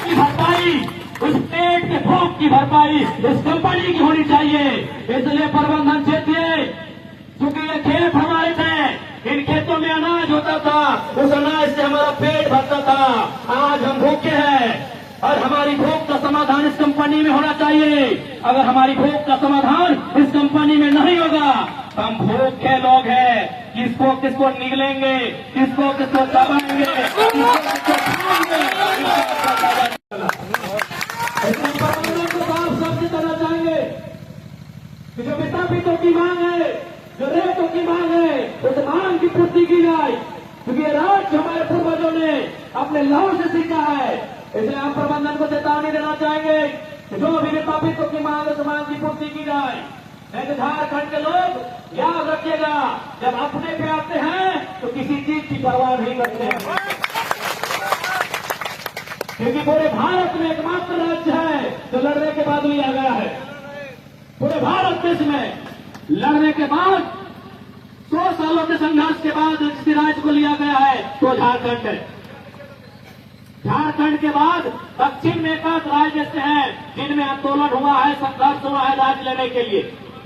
की भरपाई, उस पेट के भूख की भरपाई इस कंपनी की होनी चाहिए। इसलिए प्रबंधन क्षेत्रीय, क्योंकि ये खेत हमारे थे, इन खेतों में अनाज होता था, उस अनाज से हमारा पेट भरता था। आज हम भूखे हैं और हमारी भूख का समाधान इस कंपनी में होना चाहिए। अगर हमारी भूख का समाधान इस कंपनी में नहीं होगा तो हम भूखे लोग हैं, किसको किसको निगलेंगे, किसको किसको दबाएंगे, प्रबंधन को साफ शब्द करना चाहेंगे कि जो विस्थापितों की मांग है, जो रेतों की मांग है, उस मांग की पूर्ति की जाए, क्योंकि ये राज्य हमारे पूर्वजों ने अपने लहू से सीखा है। इसलिए हम प्रबंधन को चेतावनी देना चाहेंगे कि जो भी विस्थापितों की मांग है, उस मांग की पूर्ति की जाए। नहीं तो झारखंड के लोग याद रखिएगा, जब अपने पे आते हैं तो किसी चीज की परवाह नहीं करते हैं, क्योंकि पूरे भारत में एकमात्र राज्य है जो लड़ने के बाद लिया गया है। पूरे भारत देश में लड़ने के बाद 100 सालों के संघर्ष के बाद जिस राज्य को लिया गया है तो झारखंड है। झारखंड के बाद दक्षिण में एक राज्य ऐसे हैं जिनमें आंदोलन हुआ है, संघर्ष हुआ है राज्य लेने के लिए।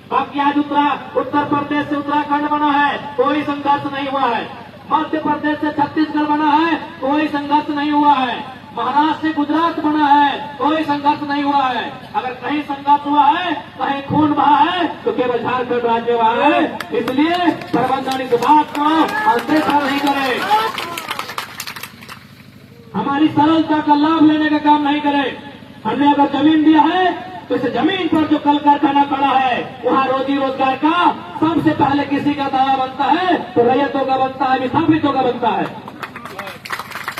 बाकी आज उत्तर प्रदेश से उत्तराखंड बना है, कोई संघर्ष नहीं हुआ है। मध्य प्रदेश से छत्तीसगढ़ बना है, कोई संघर्ष नहीं हुआ है। महाराष्ट्र से गुजरात बना है, कोई संघर्ष नहीं हुआ है। अगर कहीं संघर्ष हुआ है, कहीं खून बहा है, तो केवल झारखंड राज्य हुआ है। इसलिए प्रबंधन इस बात को अनदेखा नहीं करे, हमारी सरलता का लाभ लेने का काम नहीं करे। हमने अगर जमीन दिया है तो इस जमीन पर जो कल कारखाना खड़ा है, वहाँ रोजी रोजगार का सबसे पहले किसी का दावा बनता है तो रैयतों का बनता है, विस्थापितों का बनता है।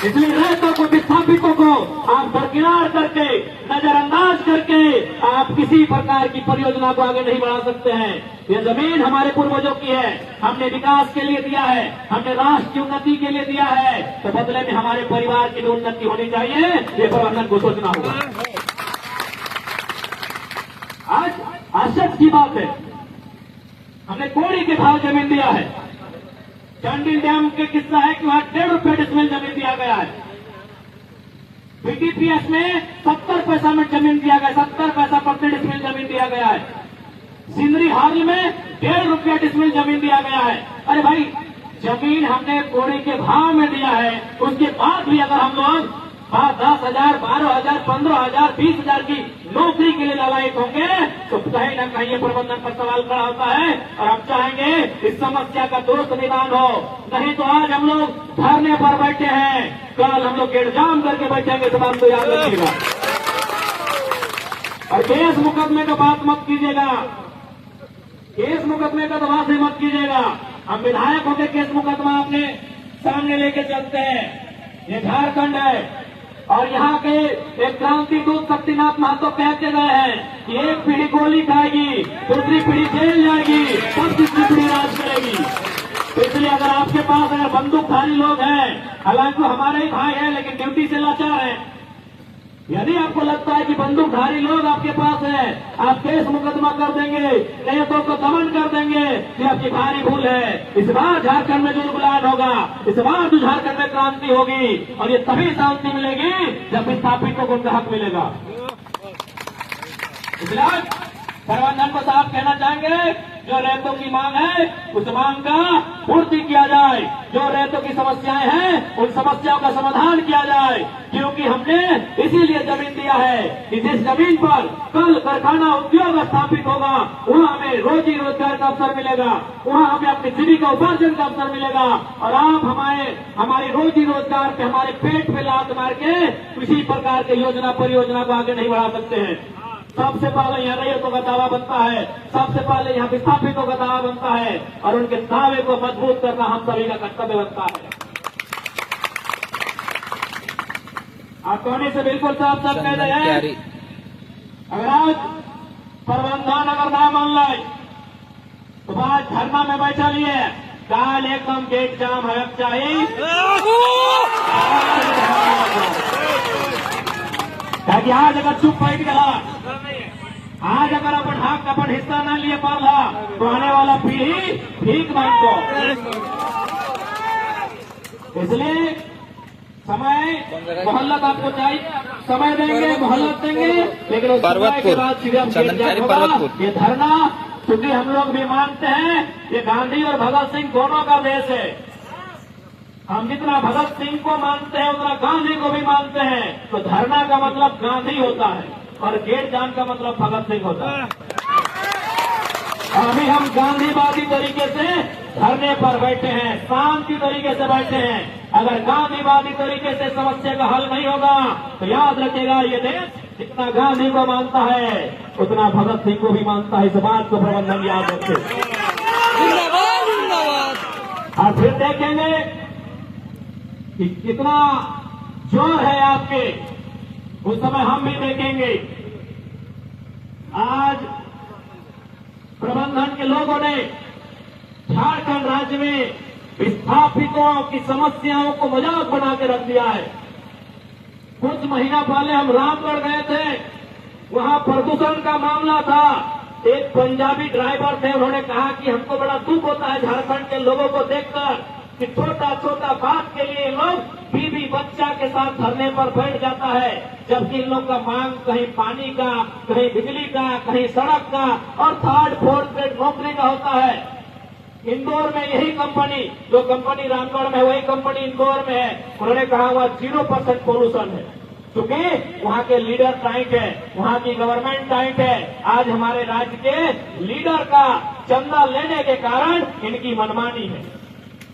इसलिए रैयतों को, विस्थापितों को आप दरकिनार करके, नजरअंदाज करके आप किसी प्रकार की परियोजना को आगे नहीं बढ़ा सकते हैं। ये जमीन हमारे पूर्वजों की है, हमने विकास के लिए दिया है, हमने राष्ट्र की उन्नति के लिए दिया है, तो बदले में हमारे परिवार की भी उन्नति होनी चाहिए। ये प्रबंधन को सोचना होगा। आज आश्चर्य की बात है, हमने कोड़ी के भाव जमीन दिया है। चंडील डैम के किस्सा है कि वहां 1.5 रुपये डिसमिल जमीन दिया गया है। बीटीपीएस में 70 पैसा में जमीन दिया गया, 70 पैसा प्रति डिसमिल जमीन दिया गया है। सिंदरी हाल में 1.5 रुपया डिसमिल जमीन दिया गया है। अरे भाई, जमीन हमने कोड़ी के भाव में दिया है, उसके बाद भी अगर हम लोग 10,000, 12,000, 15,000, 20,000 की नौकरी के लिए ललायत होंगे तो कहीं न कहीं ये प्रबंधन पर सवाल खड़ा होता है। और हम चाहेंगे इस समस्या का तुरंत निदान हो, नहीं तो आज हम लोग धरने पर बैठे हैं, कल हम लोग गेट जाम करके बैठेंगे। इस बात को याद रखिएगा। और केस मुकदमे का बात मत कीजिएगा, केस मुकदमे का तो बात ही मत कीजिएगा। हम विधायक होकर केस मुकदमा अपने सामने लेके चलते हैं। ये झारखंड है और यहाँ के एक क्रांति दूत शक्तिनाथ महतो कह के गए हैं कि एक पीढ़ी गोली खाएगी, दूसरी पीढ़ी जेल जाएगी, तब तीसरी पीढ़ी राज करेगी। इसलिए अगर आपके पास अगर बंदूकधारी लोग हैं, हालांकि वो हमारे ही भाई हैं लेकिन ड्यूटी से लाचार हैं, यदि आपको लगता है कि बंदूकधारी लोग आपके पास हैं, आप केस मुकदमा कर देंगे, रैयतों को दमन कर देंगे, ये आपकी भारी भूल है। इस बार झारखंड में जुल्म होगा, इस बार तो झारखंड में क्रांति होगी और ये तभी शांति मिलेगी जब विस्थापितों को उनका हक मिलेगा। इसलिए प्रबंधन को साफ कहना चाहेंगे, जो रैयतों की मांग है उस मांग का पूर्ति किया जाए, जो रैयतों की समस्याएं हैं उन समस्याओं का समाधान किया जाए। क्योंकि हमने इसीलिए जमीन दिया है कि जिस जमीन पर कल कारखाना उद्योग स्थापित होगा, वहाँ हमें रोजी रोजगार का अवसर मिलेगा, वहाँ हमें अपनी जीविका उपार्जन का अवसर मिलेगा। और आप हमारी रोजी रोजगार पे, हमारे पेट पे लात मार के किसी प्रकार के योजना परियोजना को आगे नहीं बढ़ा सकते हैं। सबसे पहले यहाँ रैयतों का दावा बनता है, सबसे पहले यहाँ विस्थापितों का दावा बनता है और उनके दावे को मजबूत करना हम सभी का कर्तव्य बनता है। आप कोने से बिल्कुल साफ साफ कह रहे हैं, अगर आज प्रबंधन अगर ना मान लाए तो आज धरना में बैठा लिए, काल एकदम गेट जाम है चाहिए, ताकि आज अगर चुप बैठ गया, आज अगर अपन हिस्सा न लिए पाला तो आने वाला पीढ़ी भीख मांगो। इसलिए समय मोहल्लत आपको चाहिए, समय देंगे, मोहल्लत देंगे, लेकिन उस समय के बाद सीधे हम चंदनकारी होगा। पर्वतपुर। ये धरना क्योंकि हम लोग भी मानते हैं ये गांधी और भगत सिंह दोनों का देश है। हम जितना भगत सिंह को मानते हैं उतना गांधी को भी मानते हैं। तो धरना का मतलब गांधी होता है और गेट जाम का मतलब भगत सिंह होता है। अभी हम गांधीवादी तरीके से धरने पर बैठे हैं, शांति तरीके से बैठे हैं। अगर गांधीवादी तरीके से समस्या का हल नहीं होगा तो याद रखिएगा ये देश जितना गांधी को मानता है उतना भगत सिंह को भी मानता है। इस बात को प्रबंधन याद रखे। और फिर देखेंगे कि कितना जोर है आपके, उस समय हम भी देखेंगे। आज प्रबंधन के लोगों ने झारखंड राज्य में विस्थापितों की समस्याओं को मजाक बना के रख दिया है। कुछ महीना पहले हम रामगढ़ गए थे, वहां प्रदूषण का मामला था। एक पंजाबी ड्राइवर थे, उन्होंने कहा कि हमको बड़ा दुख होता है झारखंड के लोगों को देखकर कि छोटा छोटा बात के लिए लोग बीवी बच्चा के साथ धरने पर बैठ जाता है, जबकि इन लोग का मांग कहीं पानी का, कहीं बिजली का, कहीं सड़क का और थर्ड फोर्थ ग्रेड नौकरी का होता है। इंदौर में यही कंपनी, जो कंपनी रामगढ़ में है वही कंपनी इंदौर में है। उन्होंने कहा हुआ 0% पोल्यूशन है, क्योंकि वहां के लीडर टाइट है, वहां की गवर्नमेंट टाइट है। आज हमारे राज्य के लीडर का चंदा लेने के कारण इनकी मनमानी है।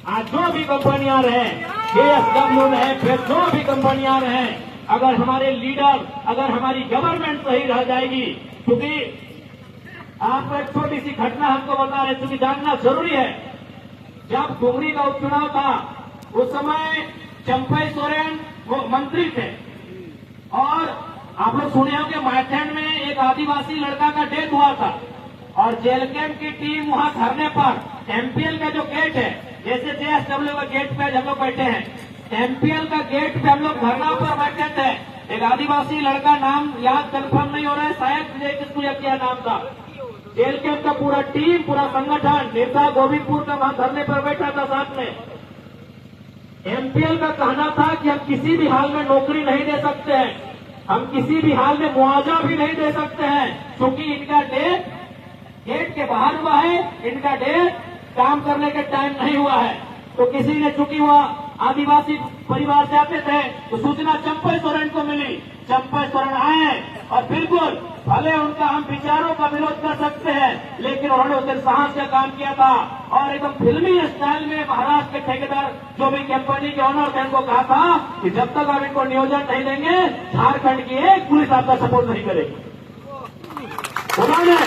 आज जो भी कंपनियां रहे, JSW रहे, फिर जो भी कंपनियां रहे, अगर हमारे लीडर, अगर हमारी गवर्नमेंट सही रह जाएगी, क्योंकि आपको एक छोटी सी घटना हमको बता रहे, क्योंकि जानना जरूरी है। जब डुमरी का उपचुनाव था उस समय चंपई सोरेन वो मंत्री थे और आप लोग सुने होंगे माइथैंड में एक आदिवासी लड़का का डेथ हुआ था और जेल कैंप की टीम वहां धरने पर MPL का जो गेट है, जैसे JSW का गेट पे हम लोग बैठे हैं, MPL का गेट पे हम लोग धरना पर बैठे थे। एक आदिवासी लड़का, नाम याद कंफर्म नहीं हो रहा है, शायद विजय किस्कू क्या नाम था। जेल कैंप का पूरा टीम, पूरा संगठन नेता गोविंदपुर का वहां धरने पर बैठा था साथ में। MPL का कहना था कि हम किसी भी हाल में नौकरी नहीं दे सकते हैं, हम किसी भी हाल में मुआवजा भी नहीं दे सकते हैं, क्योंकि इनका डेट गेट के बाहर हुआ है, इनका डेट काम करने के टाइम नहीं हुआ है। तो किसी ने, चूंकि वह आदिवासी परिवार से आते थे, तो सूचना चंपई सोरेन को मिली। चंपई सोरेन आए और बिल्कुल भले उनका हम विचारों का विरोध कर सकते हैं, लेकिन उन्होंने उस दिन साहस का काम किया था और एकदम फिल्मी स्टाइल में महाराष्ट्र के ठेकेदार जो भी कंपनी के ऑनर थे उनको कहा था कि जब तक आप इनको नियोजन नहीं देंगे झारखंड की एक पुलिस आपका सपोर्ट नहीं करेगी। उन्होंने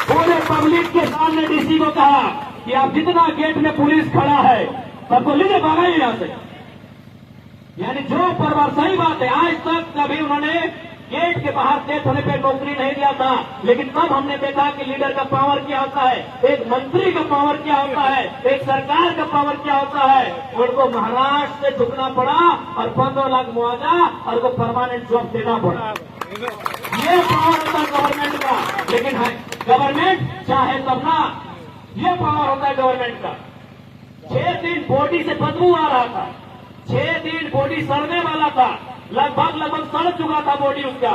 पूरे पब्लिक के सामने DC को कहा कि आप जितना गेट में पुलिस खड़ा है सबको लीजिए भगाइए यहां से। यानी जो परिवार, सही बात है, आज तक कभी उन्होंने गेट के बाहर डेथ होने पे नौकरी नहीं दिया था, लेकिन तब हमने देखा कि लीडर का पावर क्या होता है, एक मंत्री का पावर क्या होता है, एक सरकार का पावर क्या होता है। उनको महाराष्ट्र से झुकना पड़ा और 15 लाख मुआवजा और उनको परमानेंट जॉब देना पड़ा। ये पावर होता है गवर्नमेंट का, लेकिन गवर्नमेंट चाहे तब ना, ये पावर होता है गवर्नमेंट का। 6 दिन बॉडी से बदबू आ रहा था, 6 दिन बॉडी सड़ने वाला था, लगभग सड़ चुका था बॉडी उसका।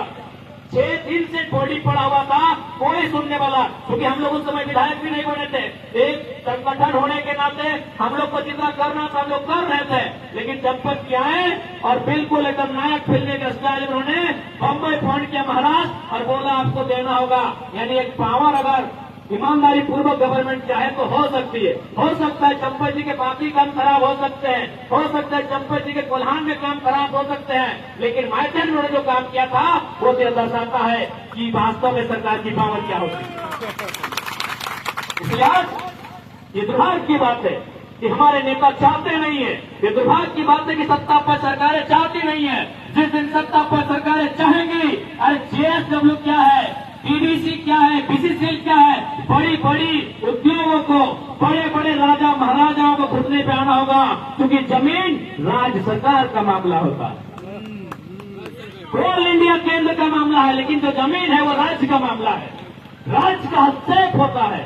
6 दिन से बॉडी पड़ा हुआ था, कोई सुनने वाला, क्योंकि हम लोग उस समय विधायक भी नहीं बने थे। एक संगठन होने के नाते हम लोग को जितना करना था हम लोग कर रहे थे, लेकिन चंपत क्या है और बिल्कुल एकदम नायक फिल्म के स्टाइल में उन्होंने बम्बई फोन किया महाराष्ट्र और बोला आपको देना होगा। यानी एक पावर अगर ईमानदारी पूर्वक गवर्नमेंट चाहे तो हो सकती है। हो सकता है चंपत जी के बाकी काम खराब हो सकते हैं, हो सकता है चंपत जी के कोल्हान में काम खराब हो सकते हैं, लेकिन माइथैंड में जो काम किया था वो यह दर्शाता है कि वास्तव में सरकार की पावर क्या होती है। इसलिए आज ये दुर्भाग्य की बात है कि हमारे नेता चाहते नहीं है, ये दुर्भाग्य की बात है कि सत्ता पर सरकारें चाहती नहीं है। जिस दिन सत्ता पर सरकारें चाहेंगी, अरे JSW क्या है, TDC क्या है, BCCL क्या है, बड़ी बड़ी उद्योगों को, बड़े बड़े राजा महाराजाओं को घुटने पे आना होगा, क्योंकि जमीन राज्य सरकार का मामला होता है। कोल इंडिया केंद्र का मामला है, लेकिन जो जमीन है वो राज्य का मामला है, राज्य का हस्तक्षेप होता है।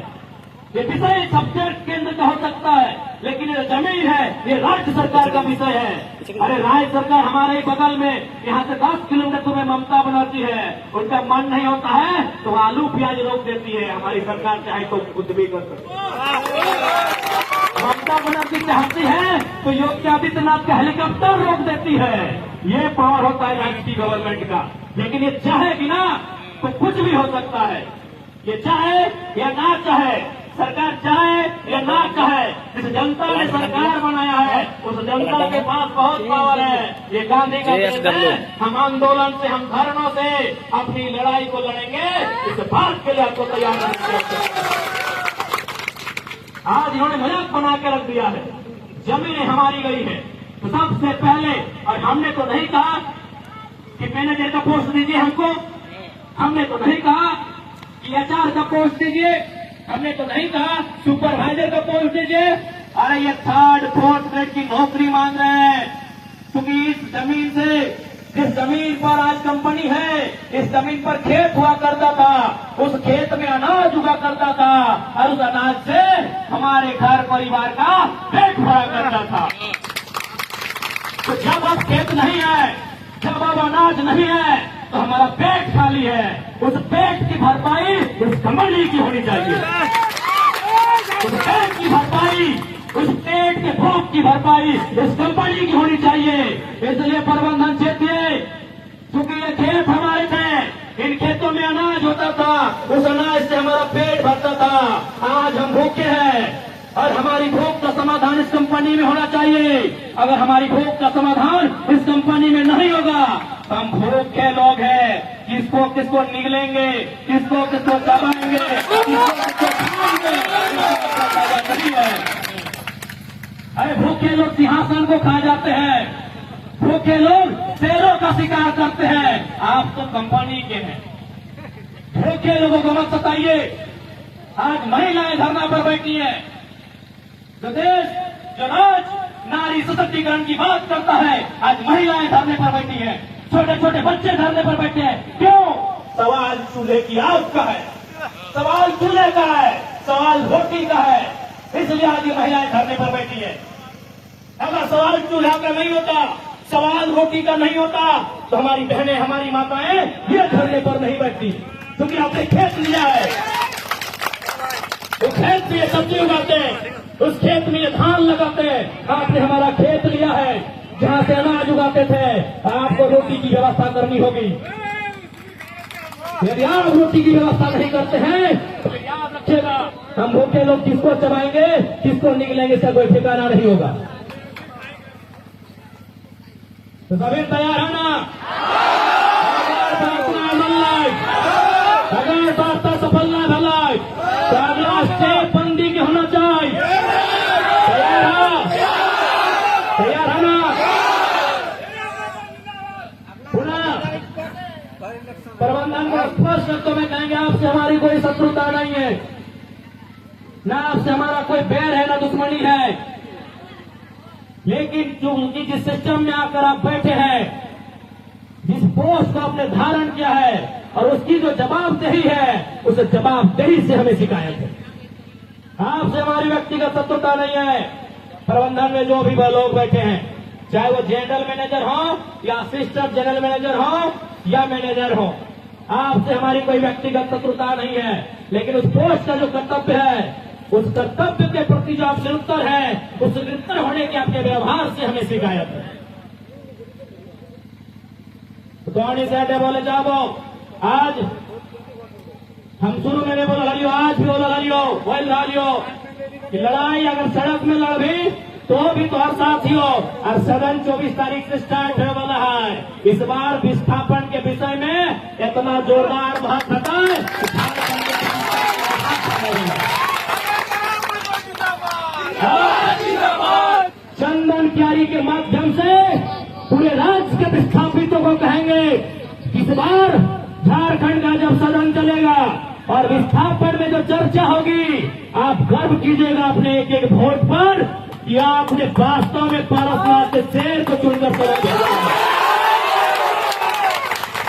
ये विषय सब्जेक्ट केंद्र का हो सकता है, लेकिन ये जमीन है, ये राज्य सरकार का विषय है। अरे राज्य सरकार हमारे ही बगल में, यहाँ से 10 किलोमीटर तुम्हें ममता बनाती है, उनका मन नहीं होता है तो आलू प्याज रोक देती है। हमारी सरकार चाहे तो कुछ भी कर सकती है। ममता बनर्जी चाहती है तो योगी आदित्यनाथ का हेलीकॉप्टर रोक देती है। ये पावर होता है राज्य की गवर्नमेंट का। लेकिन ये चाहेगी ना तो कुछ भी हो सकता है। ये चाहे या ना चाहे, सरकार चाहे या ना चाहे, जिस जनता ने सरकार बनाया है उस जनता के पास बहुत पावर है। ये गांधी का देश है। हम आंदोलन से, हम धरनों से अपनी लड़ाई को लड़ेंगे। इस बात के लिए आपको तैयार रहना चाहिए। आज इन्होंने मजाक बना के रख दिया है, जमीनें हमारी गई है। तो सबसे पहले, और हमने तो नहीं कहा कि मैनेजर का पोस्ट दीजिए हमको, हमने तो नहीं कहा कि एचआर का पोस्ट दीजिए, हमने तो नहीं कहा सुपरवाइजर का पोस्ट दीजिए। अरे ये 3rd 4th ग्रेड की नौकरी मांग रहे हैं, क्योंकि इस जमीन से, जिस जमीन पर आज कंपनी है, इस जमीन पर खेत हुआ करता था, उस खेत में अनाज उगा करता था, और उस अनाज से हमारे घर परिवार का पेट भरा करता था। तो जब अब खेत नहीं है, जब अब अनाज नहीं है, तो हमारा पेट खाली है। उस पेट की भरपाई उस कंपनी की होनी चाहिए। उस पेट की भरपाई, उस पेट के भूख की भरपाई इस कंपनी की होनी चाहिए। इसलिए प्रबंधन क्षेत्र, क्योंकि ये खेत हमारे थे, इन खेतों में अनाज होता था, उस अनाज से हमारा पेट भरता था। आज हम भूखे हैं और हमारी भूख का समाधान इस कंपनी में होना चाहिए। अगर हमारी भूख का समाधान इस कंपनी में नहीं होगा तो हम भूखे लोग हैं। किसको किसको निगलेंगे, किसको किसको दबाएंगे, किसको किसको खाएंगे, नहीं है। अरे भूखे लोग सिंहासन को खा जाते हैं, भूखे लोग शेरों का शिकार करते हैं। आप तो कंपनी के हैं, भूखे लोगों को मत सताइए। आज महिलाएं धरना पर बैठी है। जो देश, जो राज्य नारी सशक्तिकरण की बात करता है, आज महिलाएं धरने पर बैठी हैं, छोटे छोटे बच्चे धरने पर बैठे हैं। क्यों? सवाल चूल्हे की आग का है, सवाल चूल्हे का है, सवाल रोटी का है। इसलिए आज ये महिलाएं धरने पर बैठी है। अगर सवाल चूल्हा का नहीं होता, सवाल रोटी का नहीं होता, तो हमारी बहनें, हमारी माताएं ये धरने पर नहीं बैठती। क्योंकि आपने खेत लिया है, वो खेत में ये सब्जी उगाते हैं, उस खेत में ये धान लगाते हैं। आपने हमारा खेत लिया है, जहाँ से अनाज उगाते थे। आपको रोटी की व्यवस्था करनी होगी। यदि आप रोटी की व्यवस्था नहीं करते हैं तो याद रखिएगा, हम भूखे लोग किसको चबाएंगे, किसको निकलेंगे, इसका कोई ठिकाना नहीं होगा। तो सभी तैयार है ना? अगर रास्ता सफल ना भलाई तो अगला स्टेप बंदी की होना चाहिए। तैयार है ना? पुनः प्रबंधन को स्पष्ट शब्दों में कहेंगे, आपसे हमारी कोई शत्रुता नहीं है, ना आपसे हमारा कोई बैर है, ना दुश्मनी है। लेकिन जो उनकी जिस सिस्टम में आकर आप बैठे हैं, जिस पोस्ट को आपने धारण किया है और उसकी जो जवाबदेही है, उस जवाबदेही से हमें शिकायत है। आपसे हमारी व्यक्तिगत शत्रुता नहीं है। प्रबंधन में जो भी लोग बैठे हैं, चाहे वो जनरल मैनेजर हो या असिस्टेंट जनरल मैनेजर हो या मैनेजर हो, आपसे हमारी कोई व्यक्तिगत शत्रुता नहीं है। लेकिन उस पोस्ट का जो कर्तव्य है, उस कर्तव्य के प्रति जो आपसे उत्तर है, उस निरुत्तर होने के आपके व्यवहार से हमें शिकायत है। कौन से बोले जाओ, आज हम शुरू में बोला लड़ियो, आज भी बोला लड़ियो, वही लड़ियो कि लड़ाई अगर सड़क में लड़ भी तो भी तो हर साथी हो। और सदन 24 तारीख से स्टार्ट होने वाला है। इस बार विस्थापन के विषय में इतना जोरदार बात बताए, चंदन क्यारी के माध्यम से पूरे राज्य के विस्थापितों को कहेंगे, इस बार झारखंड का जब सदन चलेगा और विस्थापन में जो चर्चा होगी, आप गर्व कीजिएगा अपने एक एक वोट पर कि आपने वास्तव में पारसनाथ के शेर को चुनकर सदन भेजा।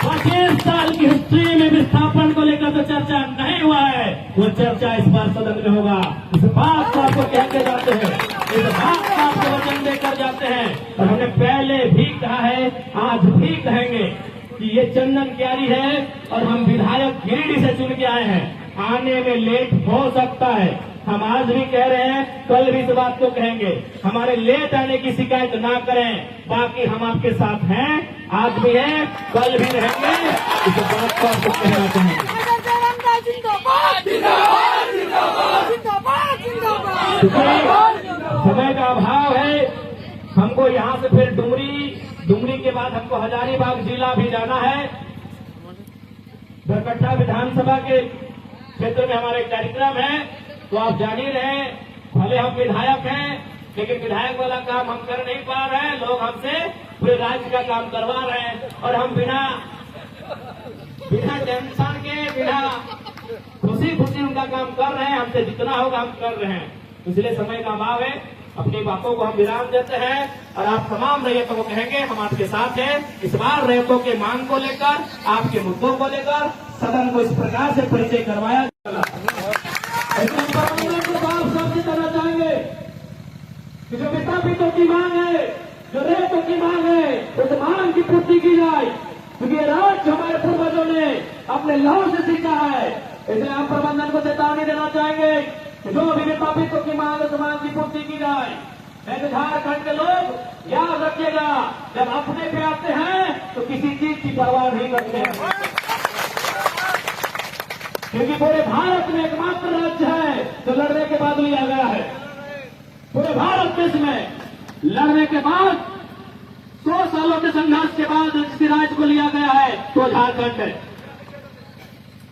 25 साल की हिस्ट्री में विस्थापन को लेकर जो चर्चा नहीं हुआ है, वो चर्चा इस बार सदन में होगा। इस बात को आपको कहते जाते हैं, इस बात का आपको वचन देकर जाते हैं। और हमने पहले भी कहा है, आज भी कहेंगे कि ये चंदन क्यारी है और हम विधायक गिरिडीह से चुन के आए हैं। आने में लेट हो सकता है, हम आज भी कह रहे हैं, कल भी इस बात को कहेंगे। हमारे लेट आने की शिकायत ना करें, बाकी हम आपके साथ हैं, आज भी हैं, कल भी रहेंगे। इस बात को आपको कहना चाहेंगे। समय का अभाव है, हमको यहाँ से फिर डुमरी के बाद हमको हजारीबाग जिला भी जाना है। बरकट्टा विधानसभा के क्षेत्र में हमारे कार्यक्रम है, तो आप जान ही रहे, भले हम विधायक हैं लेकिन विधायक वाला काम हम कर नहीं पा रहे हैं। लोग हमसे पूरे राज्य का काम करवा रहे हैं और हम बिना टेंशन के, बिना खुशी उनका काम कर रहे हैं। हमसे जितना होगा हम कर रहे हैं, इसलिए समय का अभाव है। अपनी बातों को हम विराम देते हैं और आप तमाम रैयतों को कहेंगे हम आपके साथ हैं। इस बार रैयतों के मांग को लेकर, आपके मुद्दों को लेकर सदन को इस प्रकार से परिचय करवाया। शब्द करना चाहेंगे कि जो विस्थापितों की मांग है, जो रैयतों की मांग है, उस मांग की पूर्ति की जाए, क्योंकि ये राज्य हमारे पूर्वजों ने अपने लहू से सीखा है। इसलिए आप प्रबंधन को चेतावनी देना चाहेंगे कि जो भी विस्थापितों की मांग है, उस मांग की पूर्ति की जाए। मैं झारखंड के लोग याद रखिएगा, जब अपने पे आते हैं तो किसी चीज की परवाह नहीं करते हैं, क्योंकि पूरे भारत में एकमात्र राज्य है जो लड़ने के बाद लिया गया है। पूरे भारत देश में लड़ने के बाद 100 सालों के संघर्ष के बाद किसी राज्य को लिया गया है तो झारखंड है।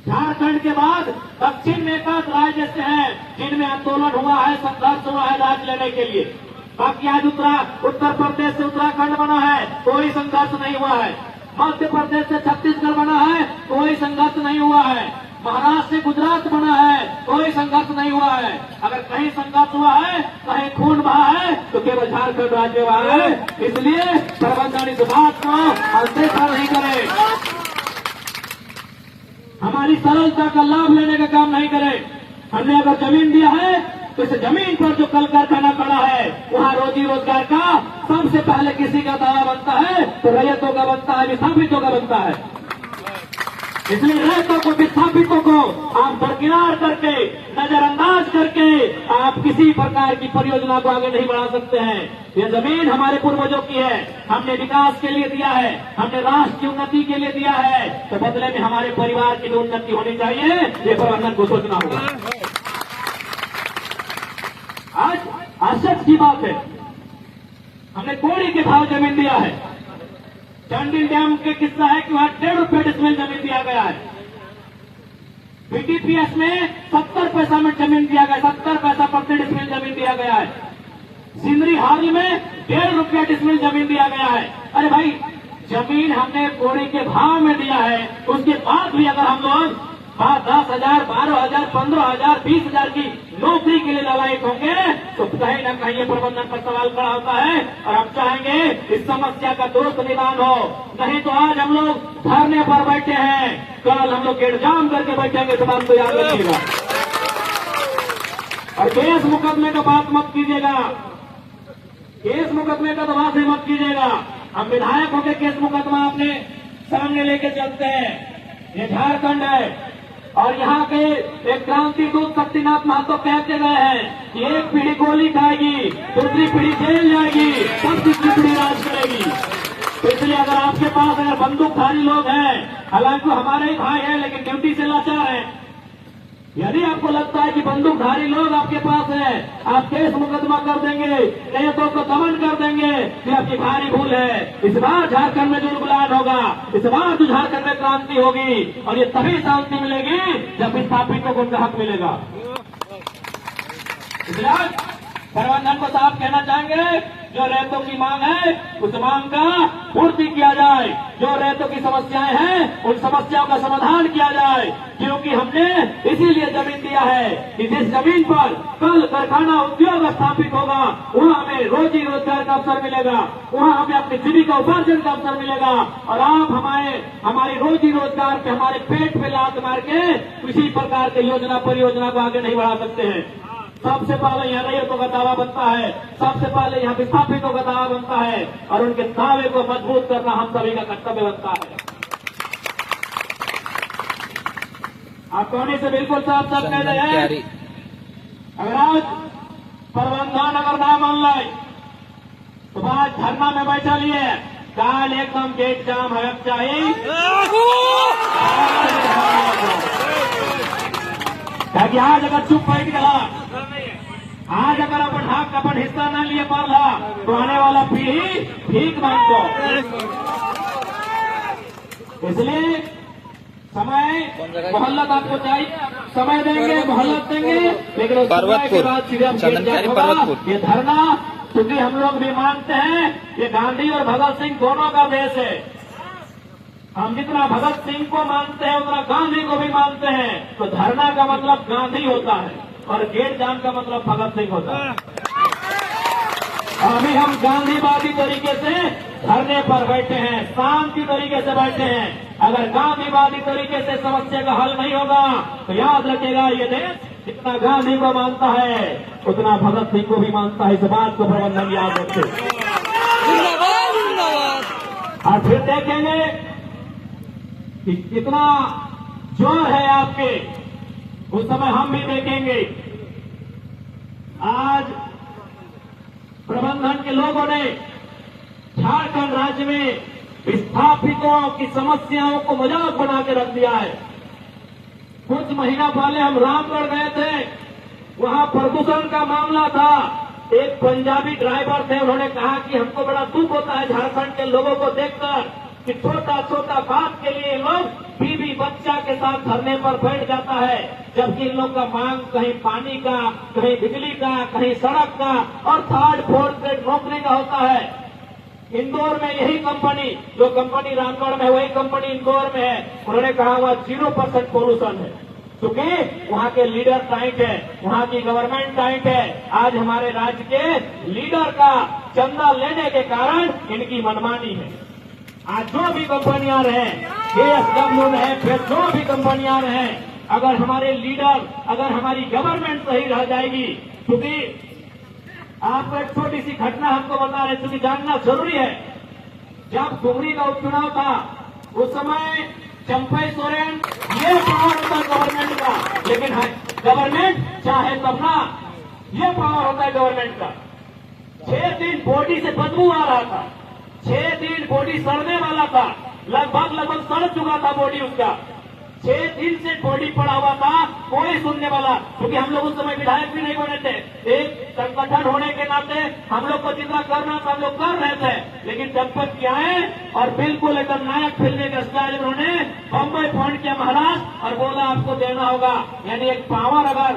झारखंड के बाद दक्षिण में एक राज्य ऐसे हैं जिनमें आंदोलन हुआ है, संघर्ष हुआ है राज्य लेने के लिए। बाकी आज उत्तर प्रदेश से उत्तराखंड बना है, कोई संघर्ष नहीं हुआ है। मध्य प्रदेश से छत्तीसगढ़ बना है, कोई संघर्ष नहीं हुआ है। महाराष्ट्र से गुजरात बना है, कोई संघर्ष नहीं हुआ है। अगर कहीं संघर्ष हुआ है, कहीं खून बहा है, तो केवल झारखंड राज्य हुआ है। इसलिए प्रबंधन इस बात को अनदेखा नहीं करे, हमारी सरलता का लाभ लेने का काम नहीं करे। हमने अगर जमीन दिया है तो इस जमीन पर जो कल कारखाना खड़ा है, वहाँ रोजी रोजगार का सबसे पहले किसी का दावा बनता है तो रैयतों का बनता है, विस्थापितों का बनता है। इसलिए रैयतों को, विस्थापितों को आप दरकिनार करके, नजरअंदाज करके आप किसी प्रकार की परियोजना को आगे नहीं बढ़ा सकते हैं। यह जमीन हमारे पूर्वजों की है, हमने विकास के लिए दिया है, हमने राष्ट्र की उन्नति के लिए दिया है, तो बदले में हमारे परिवार की जो उन्नति होनी चाहिए, ये प्रबंधन को सोचना होगा। आज आश्चर्य की बात है, हमने कोड़ी के भाव जमीन दिया है। चंडिल डैम के किस्सा है कि वहां 1.5 रुपये डिसमिल जमीन दिया गया है। बीटीपीएस में 70 पैसा में जमीन दिया गया, 70 पैसा प्रति डिसमिल जमीन दिया गया है। सिंदरी हाल में 1.5 रुपया डिसमिल जमीन दिया गया है। अरे भाई, जमीन हमने कोड़ी के भाव में दिया है, उसके बाद भी अगर हम लोग 10,000, 12,000, 15,000, 20,000 की नौकरी के लिए ललायत होंगे तो कहीं न कहीं ये प्रबंधन पर सवाल खड़ा होता है। और हम चाहेंगे इस समस्या का तुरंत निदान हो, नहीं तो आज हम लोग धरने पर बैठे हैं, कल हम लोग गेट जाम करके बैठेंगे। इस बात को याद रखिएगा। और केस मुकदमे का बात मत कीजिएगा, केस मुकदमे का दबाव से मत कीजिएगा। हम विधायक होकर केस मुकदमा अपने सामने लेके चलते हैं। ये झारखंड है और यहाँ के एक क्रांति दूत शक्तिनाथ महतो कहते गए हैं कि एक पीढ़ी गोली खाएगी, दूसरी पीढ़ी जेल जाएगी, तब तीसरी पीढ़ी राज करेगी। तो इसलिए अगर आपके पास अगर बंदूकधारी लोग हैं, हालांकि हमारे ही भाई हैं लेकिन ड्यूटी से लाचार हैं, यदि आपको लगता है कि बंदूकधारी लोग आपके पास हैं, आप केस मुकदमा कर देंगे, रैयतों को दमन कर देंगे, ये आपकी भारी भूल है। इस बार झारखंड में जुर्गुलान होगा, इस बार तो झारखंड में क्रांति होगी और ये तभी शांति मिलेगी जब विस्थापितों को उनका हक मिलेगा। इसलिए प्रबंधन को साफ कहना चाहेंगे, जो रैयतों की मांग है उस मांग का पूर्ति किया जाए, जो रैयतों की समस्याएं हैं उन समस्याओं का समाधान किया जाए, क्योंकि हमने इसीलिए जमीन दिया है कि जिस जमीन पर कल कारखाना उद्योग स्थापित होगा वहाँ हमें रोजी रोजगार का अवसर मिलेगा, वहाँ हमें अपनी जीविका उपार्जन का अवसर मिलेगा और आप हमारी रोजी रोजगार पे हमारे पेट पे लात मार के किसी प्रकार के योजना परियोजना को आगे नहीं बढ़ा सकते हैं। सबसे पहले यहाँ रैयतों का दावा बनता है, सबसे पहले यहाँ विस्थापितों का दावा बनता है और उनके दावे को मजबूत करना हम सभी का कर्तव्य बनता है। आप कोने से बिल्कुल साफ साफ कह रहे हैं, अगर आज प्रबंधन अगर ना मान लाए तो आज धरना में बैठा लिए काल एकदम गेट जाम है चाहिए, ताकि आज अगर चुप बैठ गया, आज अगर अपन हिस्सा न लिए पाला तो आने वाला पीढ़ी भीख मांगो। इसलिए समय मोहल्लत आपको चाहिए, समय देंगे मोहल्लत देंगे, लेकिन उस समय के बाद सीधे ये धरना, क्योंकि हम लोग भी मानते हैं ये गांधी और भगत सिंह दोनों का देश है। हम जितना भगत सिंह को मानते हैं उतना गांधी को भी मानते हैं, तो धरना का मतलब गांधी होता है और गेट जाम का मतलब भगत सिंह होता है। अभी हम गांधीवादी तरीके से धरने पर बैठे हैं, शांति तरीके से बैठे हैं। अगर गांधीवादी तरीके से समस्या का हल नहीं होगा तो याद रखेगा ये देश जितना गांधी को मानता है उतना भगत सिंह को भी मानता है। इस बात को प्रबंधन याद रखे और फिर देखेंगे कि कितना जोर है आपके, उस समय हम भी देखेंगे। आज प्रबंधन के लोगों ने झारखंड राज्य में विस्थापितों की समस्याओं को मजाक बना के रख दिया है। कुछ महीना पहले हम रामगढ़ गए थे, वहां प्रदूषण का मामला था। एक पंजाबी ड्राइवर थे, उन्होंने कहा कि हमको बड़ा दुख होता है झारखंड के लोगों को देखकर कि छोटा छोटा बात के लिए लोग बीवी बच्चा के साथ धरने पर बैठ जाता है, जबकि इन लोग का मांग कहीं पानी का, कहीं बिजली का, कहीं सड़क का और थर्ड फोर्थ ग्रेड नौकरी का होता है। इंदौर में यही कंपनी, जो कंपनी रामगढ़ में है वही कंपनी इंदौर में है। उन्होंने कहा हुआ 0% पोल्यूशन है, क्योंकि वहाँ के लीडर टाइट है, वहाँ की गवर्नमेंट टाइट है। आज हमारे राज्य के लीडर का चंदा लेने के कारण इनकी मनमानी है। आज जो भी कंपनियां रहे, KSW रहे, फिर जो भी कंपनियां रहे, अगर हमारे लीडर, अगर हमारी गवर्नमेंट सही रह जाएगी, क्योंकि आपको एक छोटी सी घटना हमको बता रहे, क्योंकि जानना जरूरी है। जब डुमरी का उपचुनाव था उस समय चंपई सोरेन ये पावर होता गवर्नमेंट का, लेकिन गवर्नमेंट चाहे तब ना, ये पावर होता है गवर्नमेंट का। 6 दिन बॉडी से बदबू आ रहा था, 6 दिन बॉडी सड़ने वाला था, लगभग सड़ चुका था बॉडी उसका। 6 दिन से बॉडी पड़ा हुआ था, कोई सुनने वाला, क्योंकि हम लोग उस समय विधायक भी नहीं बने थे। एक संगठन होने के नाते हम लोग को जितना करना था हम लोग कर रहे थे, लेकिन जनपद की आए और बिल्कुल एकदम नायक फिल्म के स्टाइल उन्होंने बम्बई फोन किया महाराज और बोला आपको देना होगा। यानी एक पावर अगर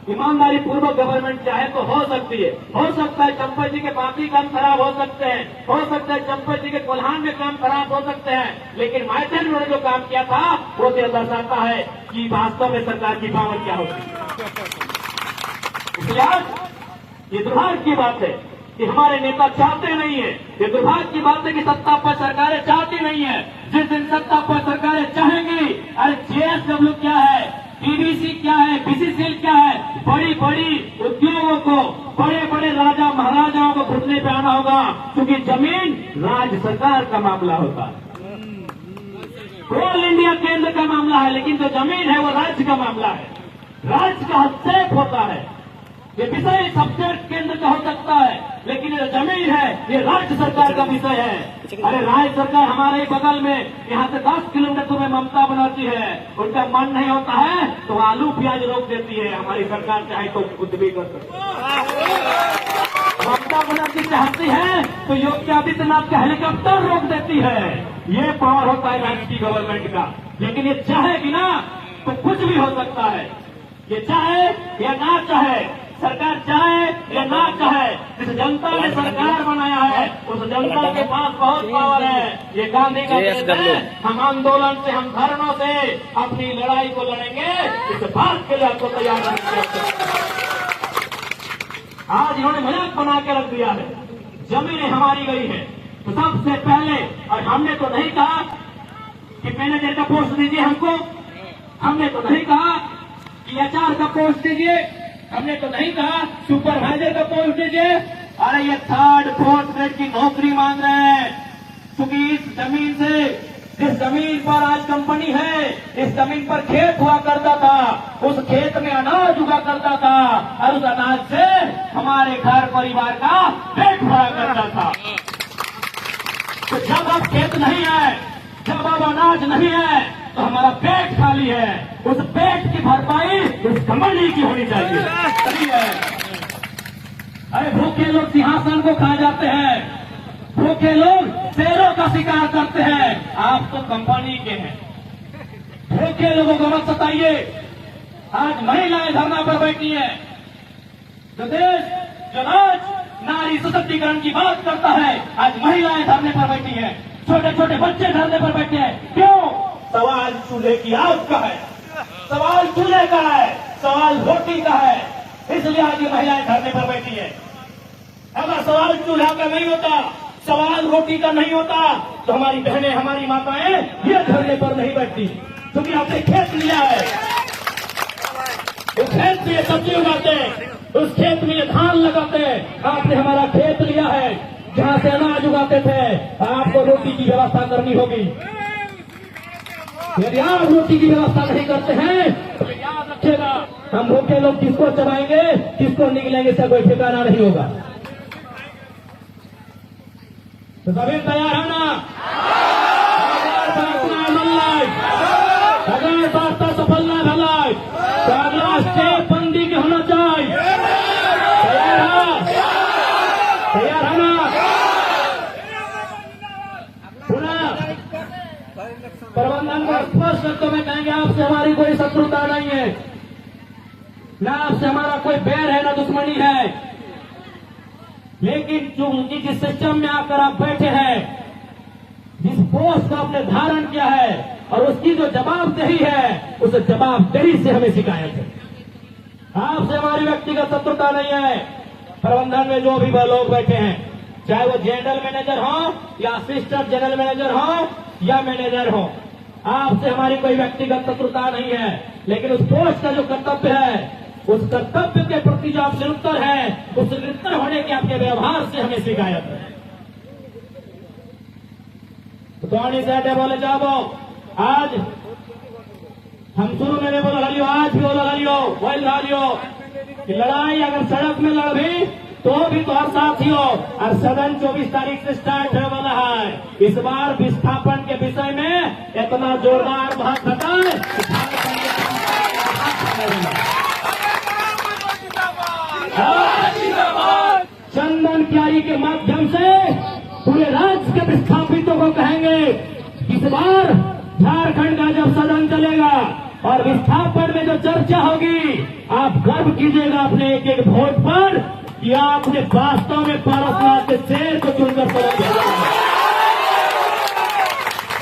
ईमानदारी पूर्वक गवर्नमेंट चाहे तो हो सकती है। हो सकता है चंपई जी के बाकी काम खराब हो सकते हैं, हो सकता है चंपई जी के कोल्हान में काम खराब हो सकते हैं, लेकिन माइथन उन्होंने जो काम किया था वो यह दर्शाता है कि वास्तव में सरकार की पावर क्या होती है। इसलिए आज ये दुर्भाग्य की बात है कि हमारे नेता चाहते नहीं है, ये दुर्भाग्य की बात है कि सत्ता पर सरकारें चाहती नहीं है। जिस दिन सत्ता पर सरकारें चाहेंगी, अरे JSW क्या है, PVC क्या है, BCCL क्या है, बड़ी बड़ी उद्योगों को, बड़े बड़े राजा महाराजाओं को घुटने पे आना होगा, क्योंकि जमीन राज्य सरकार का मामला होता है। ऑल इंडिया केंद्र का मामला है, लेकिन जो जमीन है वो राज्य का मामला है, राज्य का हस्तक्षेप होता है। ये विषय सब्जेक्ट केंद्र का हो सकता है, लेकिन ये जमीन है ये राज्य सरकार का विषय है। अरे राज्य सरकार हमारे बगल में, यहाँ से 10 किलोमीटर में ममता बनाती है, उनका मन नहीं होता है तो आलू प्याज रोक देती है। हमारी सरकार चाहे तो कुछ भी कर सकती है। ममता बनाती चाहती है तो योगी आदित्यनाथ का हेलीकॉप्टर रोक देती है। ये पावर होता है राज्य की गवर्नमेंट का। लेकिन ये चाहेगी ना तो कुछ भी हो सकता है। ये चाहे या ना चाहे, सरकार चाहे या ना चाहे, जिस जनता ने सरकार बनाया है उस जनता के पास बहुत पावर है। ये गांधी का देश है। हम आंदोलन से, हम धरनों से अपनी लड़ाई को लड़ेंगे। इस बात के लिए आपको तैयार रहना चाहिए। आज इन्होंने मजाक बना के रख दिया है, जमीनें हमारी गई है। तो सबसे पहले, और हमने तो नहीं कहा कि मैनेजर का पोस्ट दीजिए हमको, हमने तो नहीं कहा कि एचआर का पोस्ट दीजिए, हमने तो नहीं कहा सुपरवाइजर का पोस्ट दीजिए। अरे ये 3rd 4th ग्रेड की नौकरी मांग रहे हैं, क्योंकि इस जमीन से, जिस जमीन पर आज कंपनी है, इस जमीन पर खेत हुआ करता था, उस खेत में अनाज उगा करता था और उस अनाज से हमारे घर परिवार का पेट भरा करता था। तो जब अब खेत नहीं है, जब अब अनाज नहीं है, तो हमारा पेट खाली है। उस पेट की भरपाई उस कंपनी की होनी चाहिए। सही है। अरे भूखे लोग सिंहासन को खा जाते हैं, भूखे लोग शेरों का शिकार करते हैं। आप तो कंपनी के हैं। भूखे लोगों को मत सताइए। आज महिलाएं धरना पर बैठी हैं। जो देश, जो राज नारी सशक्तिकरण की बात करता है, आज महिलाएं धरने पर बैठी हैं, छोटे छोटे बच्चे धरने पर बैठे हैं। क्यों? सवाल चूल्हे की आग का है, सवाल चूल्हे का है, सवाल रोटी का है। इसलिए आज ये महिलाएं धरने पर बैठी है। अगर सवाल चूल्हा का नहीं होता, सवाल रोटी का नहीं होता, तो हमारी बहनें, हमारी माताएं ये धरने पर नहीं बैठती। क्योंकि आपने खेत लिया है, उस खेत में सब्जी उगाते हैं, उस खेत में धान लगाते हैं। आपने हमारा खेत लिया है, जहां से अनाज उगाते थे। आपको रोटी की व्यवस्था करनी होगी। यदि आप रोटी की व्यवस्था नहीं करते हैं तो याद रखिएगा, हम भूखे लोग किसको चबाएंगे, किसको निकलेंगे, इसका कोई ठिकाना नहीं होगा। तो सभी तैयार है ना? अगर वार्ता सफल ना भलाई तो अगला स्टेप बंदी के होना चाहिए। तैयार है? तैयार है ना? पुनः प्रबंधन को स्पष्ट शब्दों में कहेंगे, आपसे हमारी कोई शत्रुता नहीं है, ना आपसे हमारा कोई बैर है, ना दुश्मनी है। लेकिन जो उनकी जिस सिस्टम में आकर आप बैठे हैं, जिस पोस्ट का आपने धारण किया है और उसकी जो जवाबदेही है, उस जवाबदेही से हमें शिकायत है। आपसे हमारी व्यक्तिगत शत्रुता नहीं है। प्रबंधन में जो भी लोग बैठे हैं, चाहे वो जनरल मैनेजर हो या असिस्टेंट जनरल मैनेजर हो या मैनेजर हो, आपसे हमारी कोई व्यक्तिगत शत्रुता नहीं है। लेकिन उस पोस्ट का जो कर्तव्य है, उस कर्तव्य के प्रति जो आपसे उत्तर है, उस निरुत्तर होने के आपके व्यवहार से हमें शिकायत है। तो बोले जाओ, आज हम शुरू में बोला हरियो, आज भी बोला हरियो, वही हरियो कि लड़ाई अगर सड़क में लड़ भी तो भी तो हर साथी हो। और सदन 24 तारीख से स्टार्ट होने वाला है। इस बार विस्थापन के विषय में इतना जोरदार बात बताए। चंदन क्यारी के माध्यम से पूरे राज्य के विस्थापितों को कहेंगे, इस बार झारखंड का जब सदन चलेगा और विस्थापन में जो चर्चा होगी, आप गर्व कीजिएगा अपने एक एक वोट पर कि आपने वास्तव में पारसनाथ के शेर को चुनकर सदन भेजा।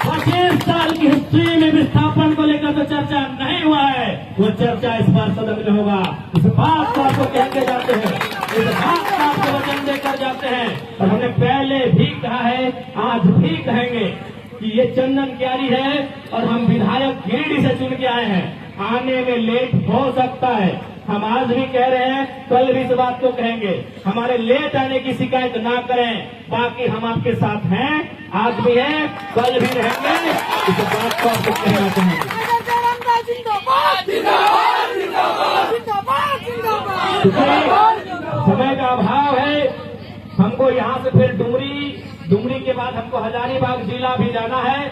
25 साल की हिस्ट्री में विस्थापन को लेकर तो चर्चा नहीं हुआ है, वो चर्चा इस बार सदन में होगा। इस बात को आपको कहते जाते हैं, इस बात का आपको वचन देकर जाते हैं। और हमने पहले भी कहा है, आज भी कहेंगे कि ये चंदन क्यारी है और हम विधायक गिरिडीह से चुन के आए हैं। आने में लेट हो सकता है, हम आज भी कह रहे हैं, कल भी इस बात को कहेंगे। हमारे लेट आने की शिकायत ना करें, बाकी हम आपके साथ हैं, आज भी हैं, कल भी रहेंगे। इस बात को आपको कहना चाहेंगे। समय का अभाव है, हमको यहाँ से फिर डुमरी के बाद हमको हजारीबाग जिला भी जाना है।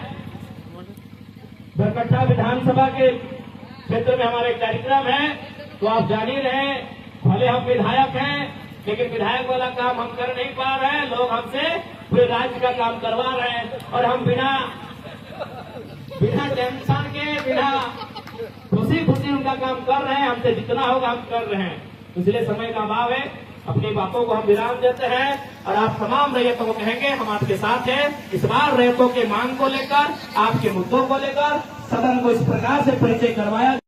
बरकट्टा विधानसभा के क्षेत्र में हमारे कार्यक्रम है, तो आप जान ही रहे, भले हम विधायक हैं लेकिन विधायक वाला काम हम कर नहीं पा रहे हैं। लोग हमसे पूरे राज्य का काम करवा रहे हैं और हम बिना टेंशन के, बिना खुशी उनका काम कर रहे हैं। हमसे जितना होगा हम कर रहे हैं। इसलिए समय का अभाव है, अपनी बातों को हम विराम देते हैं और आप तमाम रैयतों को कहेंगे हम आपके साथ हैं। इस बार रैयतों के मांग को लेकर, आपके मुद्दों को लेकर सदन को इस प्रकार से परिचय करवाया।